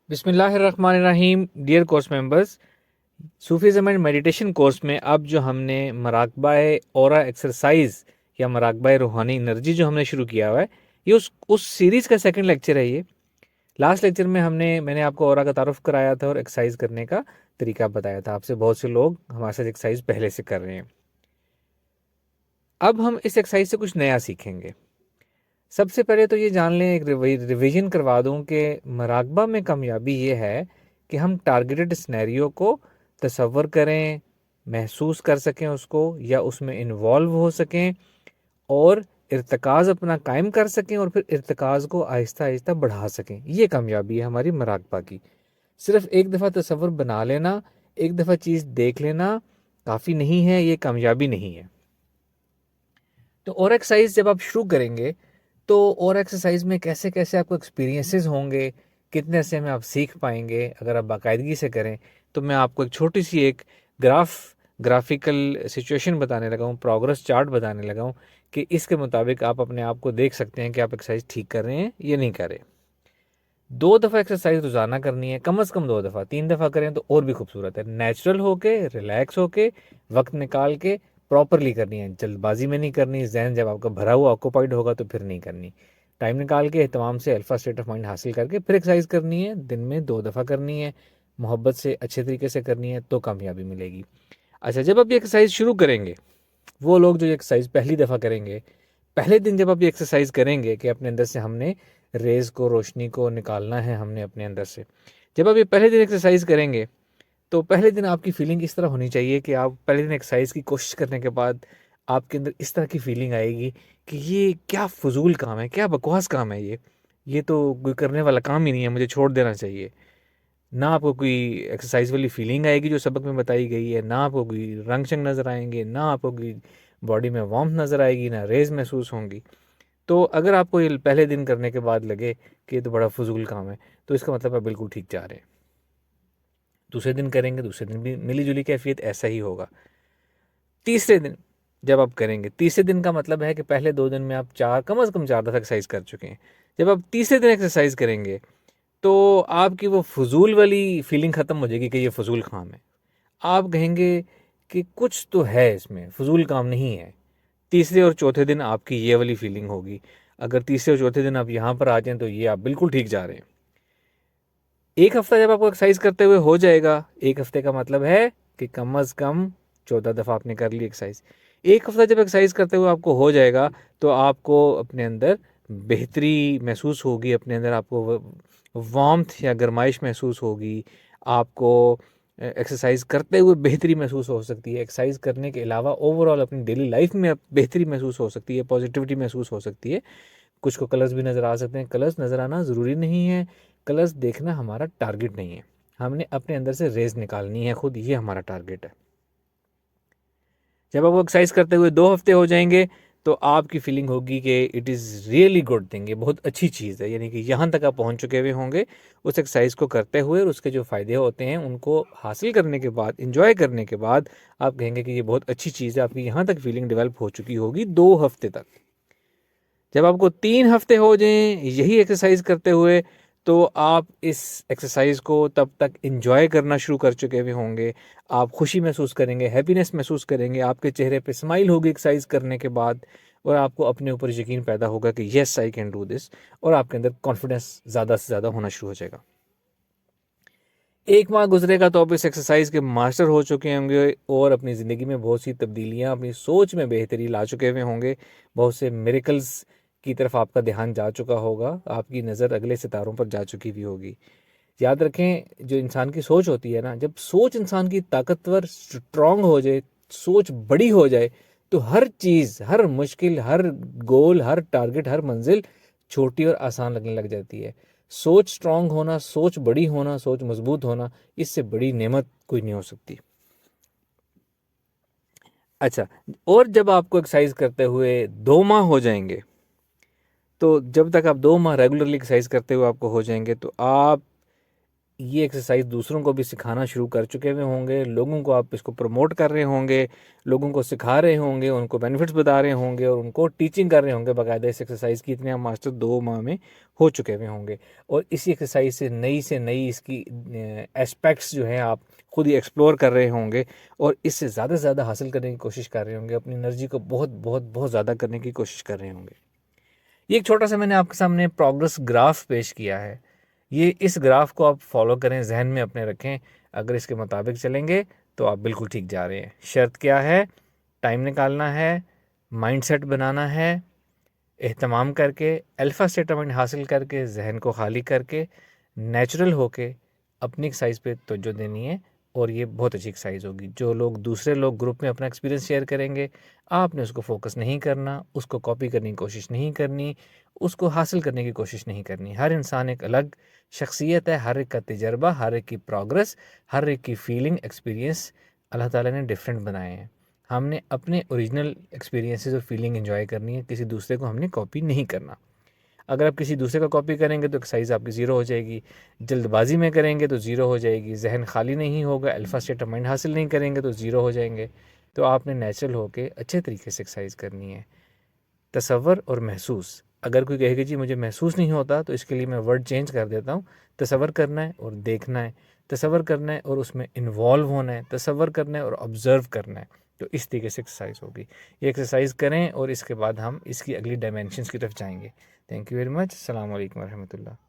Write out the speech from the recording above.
बिस्मिल्लाहिर्रहमानिर्रहीम। Dear course members, Sufism and meditation course में अब जो हमने मराकबाए औरा एक्सरसाइज या मराकबाए रूहानी एनर्जी जो हमने शुरू किया हुआ है, ये उस सीरीज़ का सेकंड लेक्चर है। ये लास्ट लेक्चर में मैंने आपको औरा का तारुफ कराया था और एक्सरसाइज करने का तरीका बताया था। आपसे बहुत से लोग हमारे साथ एक्सरसाइज पहले से कर रहे हैं। अब हम इस एक्सरसाइज से कुछ नया सीखेंगे। सबसे पहले तो ये जान लें, एक रिवीजन करवा दूं कि मराकबा में कामयाबी ये है कि हम टारगेटेड सिनेरियो को तसव्वुर करें, महसूस कर सकें उसको, या उसमें इन्वॉल्व हो सकें और इर्तिकाज़ अपना कायम कर सकें और फिर इर्तिकाज़ को आहिस्ता आहिस्ता बढ़ा सकें। ये कामयाबी है हमारी मराकबा की। सिर्फ एक दफ़ा तसव्वुर बना लेना, एक दफ़ा चीज़ देख लेना काफ़ी नहीं है, ये कामयाबी नहीं है। तो और एक्सरसाइज जब आप शुरू करेंगे तो और एक्सरसाइज में कैसे कैसे आपको एक्सपीरियंसेस होंगे, कितने से में आप सीख पाएंगे अगर आप बाकायदगी से करें। तो मैं आपको एक छोटी सी एक ग्राफिकल सिचुएशन बताने लगा हूँ, प्रोग्रेस चार्ट बताने लगा हूँ कि इसके मुताबिक आप अपने आप को देख सकते हैं कि आप एक्सरसाइज ठीक कर रहे हैं या नहीं कर रहे। 2 दफ़ा एक्सरसाइज रोज़ाना करनी है, कम से कम 2 दफ़ा, 3 दफ़ा करें तो और भी खूबसूरत है। नेचुरल होके, रिलैक्स होके, वक्त निकाल के प्रॉपरली करनी है। जल्दबाजी में नहीं करनी। जहन जब आपका भरा हुआ ऑक्यूपाइड होगा तो फिर नहीं करनी। टाइम निकाल के एहतमाम से अल्फा स्टेट ऑफ माइंड हासिल करके फिर एक्सरसाइज करनी है। दिन में 2 दफ़ा करनी है, मोहब्बत से अच्छे तरीके से करनी है, तो कामयाबी मिलेगी। अच्छा, जब आप ये एक्सरसाइज शुरू करेंगे, वो लोग जो एक्सरसाइज पहली दफ़ा करेंगे, पहले दिन जब आप ये एक्सरसाइज करेंगे कि अपने अंदर से हमने रेज़ को, रोशनी को निकालना है हमने अपने अंदर से, जब आप ये पहले दिन एक्सरसाइज करेंगे तो पहले दिन आपकी फीलिंग इस तरह होनी चाहिए कि आप पहले दिन एक्सरसाइज की कोशिश करने के बाद आपके अंदर इस तरह की फीलिंग आएगी कि ये क्या फजूल काम है, क्या बकवास काम है, ये तो कोई करने वाला काम ही नहीं है, मुझे छोड़ देना चाहिए। ना आपको कोई एक्सरसाइज वाली फीलिंग आएगी जो सबक में बताई गई है, ना आपको कोई रंग शंग नज़र आएंगे, ना आपको कोई बॉडी में वार्मथ नज़र आएगी, ना रेज महसूस होंगी। तो अगर आपको ये पहले दिन करने के बाद लगे कि ये तो बड़ा फजूल काम है, तो इसका मतलब आप बिल्कुल ठीक जा रहे हैं। दूसरे दिन करेंगे, दूसरे दिन भी मिली जुली कैफियत ऐसा ही होगा। तीसरे दिन जब आप करेंगे, तीसरे दिन का मतलब है कि पहले 2 दिन में आप कम से कम 4 दफ़ा एक्सरसाइज कर चुके हैं। जब आप तीसरे दिन एक्सरसाइज करेंगे तो आपकी वो फजूल वाली फीलिंग ख़त्म हो जाएगी कि ये फजूल काम है। आप कहेंगे कि कुछ तो है इसमें, फजूल काम नहीं है। तीसरे और चौथे दिन आपकी ये वाली फीलिंग होगी। अगर तीसरे और चौथे दिन आप यहाँ पर आ जाएं तो ये आप बिल्कुल ठीक जा रहे हैं। 1 हफ्ता जब आपको एक्सरसाइज करते हुए हो जाएगा, 1 हफ्ते का मतलब है कि कम अज़ कम 14 दफ़ा आपने कर ली एक्सरसाइज। 1 हफ्ता जब एक्सरसाइज करते हुए आपको हो जाएगा तो आपको अपने अंदर बेहतरी महसूस होगी, अपने अंदर आपको वार्मथ या गर्माइश महसूस होगी, आपको एक्सरसाइज करते हुए बेहतरी महसूस हो सकती है। एक्सरसाइज करने के अलावा ओवरऑल अपनी डेली लाइफ में बेहतरी महसूस हो सकती है, पॉजिटिविटी महसूस हो सकती है। कुछ को कलर्स भी नज़र आ सकते हैं। कलर्स नज़र आना ज़रूरी नहीं है, कलर्स देखना हमारा टारगेट नहीं है। हमने अपने अंदर से रेज निकालनी है खुद, ये हमारा टारगेट है। जब आप एक्सरसाइज करते हुए 2 हफ्ते हो जाएंगे तो आपकी फीलिंग होगी कि it is really good thing, ये बहुत अच्छी चीज़ है। यानी कि यहाँ तक आप पहुँच चुके हुए होंगे उस एक्सरसाइज को करते हुए, और उसके जो फ़ायदे होते हैं उनको हासिल करने के बाद, इंजॉय करने के बाद आप कहेंगे कि ये बहुत अच्छी चीज़ है। आपकी यहाँ तक फीलिंग डेवलप हो चुकी होगी 2 हफ्ते तक। जब आपको 3 हफ्ते हो जाएं यही एक्सरसाइज करते हुए, तो आप इस एक्सरसाइज को तब तक एंजॉय करना शुरू कर चुके हुए होंगे। आप खुशी महसूस करेंगे, हैप्पीनेस महसूस करेंगे, आपके चेहरे पे स्माइल होगी एक्सरसाइज करने के बाद, और आपको अपने ऊपर यकीन पैदा होगा कि yes I can do this, और आपके अंदर कॉन्फिडेंस ज़्यादा से ज़्यादा होना शुरू हो जाएगा। 1 माह गुजरेगा तो आप इस एक्सरसाइज के मास्टर हो चुके होंगे और अपनी ज़िंदगी में बहुत सी तब्दीलियाँ, अपनी सोच में बेहतरी ला चुके हुए होंगे। बहुत से मिरेकल्स की तरफ आपका ध्यान जा चुका होगा, आपकी नज़र अगले सितारों पर जा चुकी भी होगी। याद रखें, जो इंसान की सोच होती है ना, जब सोच इंसान की ताकतवर, स्ट्रांग हो जाए, सोच बड़ी हो जाए, तो हर चीज़, हर मुश्किल, हर गोल, हर टारगेट, हर मंजिल छोटी और आसान लगने लग जाती है। सोच स्ट्रांग होना, सोच बड़ी होना, सोच मजबूत होना, इससे बड़ी नेमत कोई नहीं हो सकती। अच्छा, और जब आपको एक्सरसाइज करते हुए 2 माह हो जाएंगे, तो जब तक आप 2 माह रेगुलरली एक्सरसाइज करते हुए आपको हो जाएंगे, तो आप ये एक्सरसाइज दूसरों को भी सिखाना शुरू कर चुके हुए होंगे, लोगों को आप इसको प्रमोट कर रहे होंगे, लोगों को सिखा रहे होंगे, उनको बेनिफिट्स बता रहे होंगे और उनको टीचिंग कर रहे होंगे बाकायदा इस एक्सरसाइज की। इतने आप मास्टर 2 माह में हो चुके हुए होंगे और इसी एक्सरसाइज से नई इसकी एस्पेक्ट्स जो हैं आप खुद ही एक्सप्लोर कर रहे होंगे और इससे ज़्यादा से ज़्यादा हासिल करने की कोशिश कर रहे होंगे, अपनी एनर्जी को बहुत बहुत बहुत ज़्यादा करने की कोशिश कर रहे होंगे। ये एक छोटा सा मैंने आपके सामने प्रोग्रेस ग्राफ पेश किया है। ये इस ग्राफ को आप फॉलो करें, जहन में अपने रखें। अगर इसके मुताबिक चलेंगे तो आप बिल्कुल ठीक जा रहे हैं। शर्त क्या है? टाइम निकालना है, माइंडसेट बनाना है, एहतमाम करके, अल्फ़ा स्टेट ऑफ माइंड हासिल करके, जहन को खाली करके, नेचुरल होके अपनी एक्सरसाइज पे तवज्जो देनी है और ये बहुत अच्छी एक्सरसाइज होगी। जो लोग दूसरे लोग ग्रुप में अपना एक्सपीरियंस शेयर करेंगे, आपने उसको फोकस नहीं करना, उसको कॉपी करने की कोशिश नहीं करनी, उसको हासिल करने की कोशिश नहीं करनी। हर इंसान एक अलग शख्सियत है, हर एक का तजर्बा, हर एक की प्रोग्रेस, हर एक की फीलिंग, एक्सपीरियंस अल्लाह ताला ने डिफरेंट बनाए हैं। हमने अपने ओरिजिनल एक्सपीरियंसेस और फीलिंग एंजॉय करनी है, किसी दूसरे को हमने कॉपी नहीं करना। अगर आप किसी दूसरे का कॉपी करेंगे तो एक्सरसाइज आपकी ज़ीरो हो जाएगी, जल्दबाजी में करेंगे तो ज़ीरो हो जाएगी, जहन खाली नहीं होगा, अल्फ़ा स्टेट ऑफ माइंड हासिल नहीं करेंगे तो ज़ीरो हो जाएंगे। तो आपने नेचुरल होके अच्छे तरीके से एक्सरसाइज करनी है। तसव्वुर और महसूस, अगर कोई कहेगा जी मुझे महसूस नहीं होता तो इसके लिए मैं वर्ड चेंज कर देता हूँ। तसव्वुर करना है और देखना है, तसव्वुर करना है और उसमें इन्वॉल्व होना है, तसव्वुर करना है और ऑब्ज़र्व करना है। तो इस तरीके से एक्सरसाइज होगी। ये एक्सरसाइज करें और इसके बाद हम इसकी अगली डायमेंशंस की तरफ जाएंगे। Thank you very much. अस्सलाम वालेकुम रहमतुल्लाह।